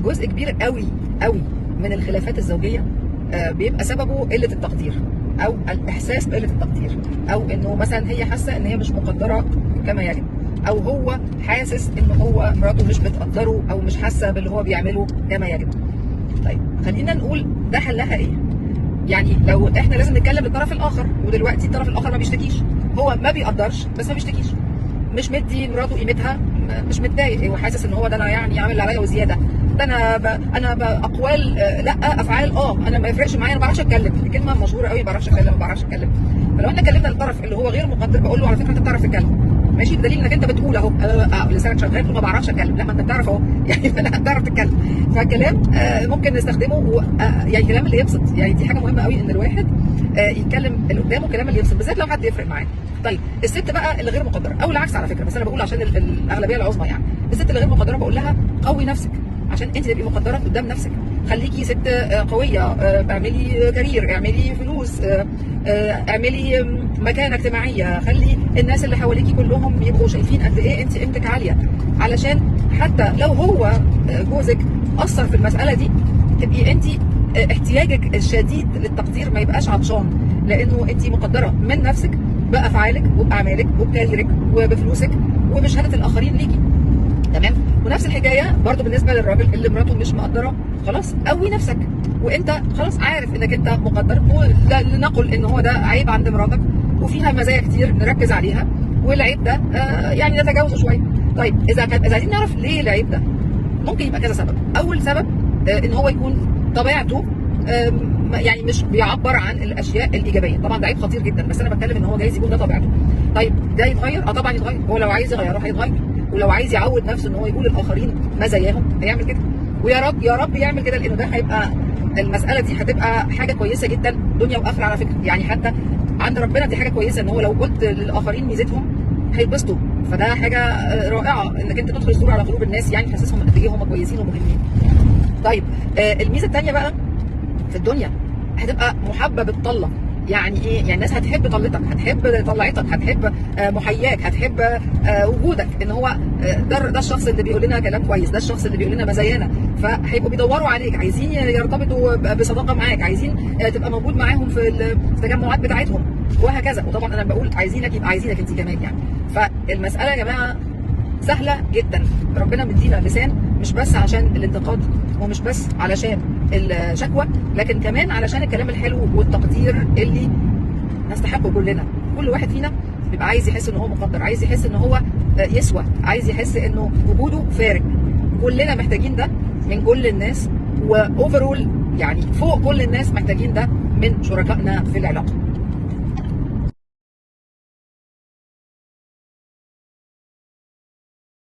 جزء كبير قوي قوي من الخلافات الزوجيه بيبقى سببه قله التقدير، او الاحساس بقله التقدير، او انه مثلا هي حاسه ان هي مش مقدره كما يجب، او هو حاسس ان هو مراته مش بتقدره او مش حاسه باللي هو بيعمله كما يجب. طيب خلينا نقول ده حلها ايه؟ يعني لو احنا لازم نتكلم للطرف الاخر، ودلوقتي الطرف الاخر ما بيشتكيش، هو ما بيقدرش بس ما بيشتكيش، مش مدي مراته قيمتها، مش متضايق، هو حاسس ان هو ده انا يعني عامل اللي عليا وزياده، ده انا باقوال لا افعال انا ما يفرقش معايا، انا ما بعرفش اتكلم، الكلمه مشهوره قوي، ما بعرفش اتكلم. فلو احنا اتكلمنا للطرف اللي هو غير مقدر، بقول له على فكره انت بتعرف تتكلم، ماشي، بدليل انك انت بتقول اهو لسانك شغال وما بعرفش اتكلم، لا ما انت بتعرف اهو يعني لا بتعرف تتكلم. فالكلام ممكن نستخدمه يعني الكلام اللي يبسط، يعني دي حاجه مهمه قوي ان الواحد يتكلم اللي قدامه الكلام اللي يبسط، بالذات لو حد يفرق معاه. طيب الست بقى اللي غير مقدره او العكس على فكره، بس انا بقول عشان الاغلبيه العظمى، يعني الست اللي غير مقدره بقول لها قوي نفسك عشان انت تبقي مقدره قدام نفسك، خليكي ست قويه، اعملي كارير، اعملي فلوس، اعملي مكانه اجتماعيه، خلي الناس اللي حواليكي كلهم يبقوا شايفين قد ايه انت قيمتك عاليه، علشان حتى لو هو جوزك اثر في المساله دي تبقي انت احتياجك الشديد للتقدير ما يبقاش عطشان، لانه انت مقدره من نفسك بافعالك وباعمالك وبكاريرك وبفلوسك وبشهاده الاخرين ليكي. تمام. ونفس الحكايه برضو بالنسبه للراجل اللي مراته مش مقدره، خلاص قوي نفسك، وانت خلاص عارف انك انت مقدر، ولنقل ان هو ده عيب عند مراتك وفيها مزايا كتير نركز عليها، والعيب ده يعني نتجاوزه شويه. طيب اذا عايزين نعرف ليه العيب ده، ممكن يبقى كذا سبب. اول سبب ان هو يكون طبيعته يعني مش بيعبر عن الاشياء الايجابيه، طبعا ده عيب خطير جدا، بس انا بتكلم ان هو جايز يكون ده طبيعته. طيب ده يتغير؟ طبعا يتغير، هو لو عايز يغيره هيتغير، ولو عايز يعود نفسه ان هو يقول للاخرين مزاياهم هيعمل كده، ويا رب يا رب يعمل كده، لانه ده هيبقى المساله دي هتبقى حاجه كويسه جدا دنيا واخره على فكره، يعني حتى عند ربنا دي حاجه كويسه، ان هو لو قلت للاخرين ميزتهم هيتبسطوا، فده حاجه رائعه انك انت تدخل السرور على قلوب الناس، يعني تحسسهم قد ايه هم كويسين ومهمين. طيب الميزه الثانيه بقى في الدنيا هتبقى محبه بالطله. يعني ايه؟ يعني الناس هتحب طلتك، هتحب طلعتك، هتحب محياك، هتحب وجودك، ان هو ده الشخص اللي بيقول لنا كلام كويس، ده الشخص اللي بيقول لنا مزايانا، فهيبقوا بيدوروا عليك، عايزين يرتبطوا بصداقه معاك، عايزين تبقى موجود معاهم في التجمعات بتاعتهم وهكذا. وطبعا انا بقول عايزينك يبقى عايزينك انت كمان يعني. فالمساله يا جماعه سهله جدا، ربنا مدينا لسان مش بس عشان الانتقاد ومش بس علشان الشكوى، لكن كمان علشان الكلام الحلو والتقدير اللي نستحقه كلنا. كل واحد فينا بيبقى عايز يحس ان هو مقدر، عايز يحس ان هو يسوى، عايز يحس انه وجوده فارق. كلنا محتاجين ده من كل الناس، واوفرول يعني فوق كل الناس محتاجين ده من شركائنا في العلاقه.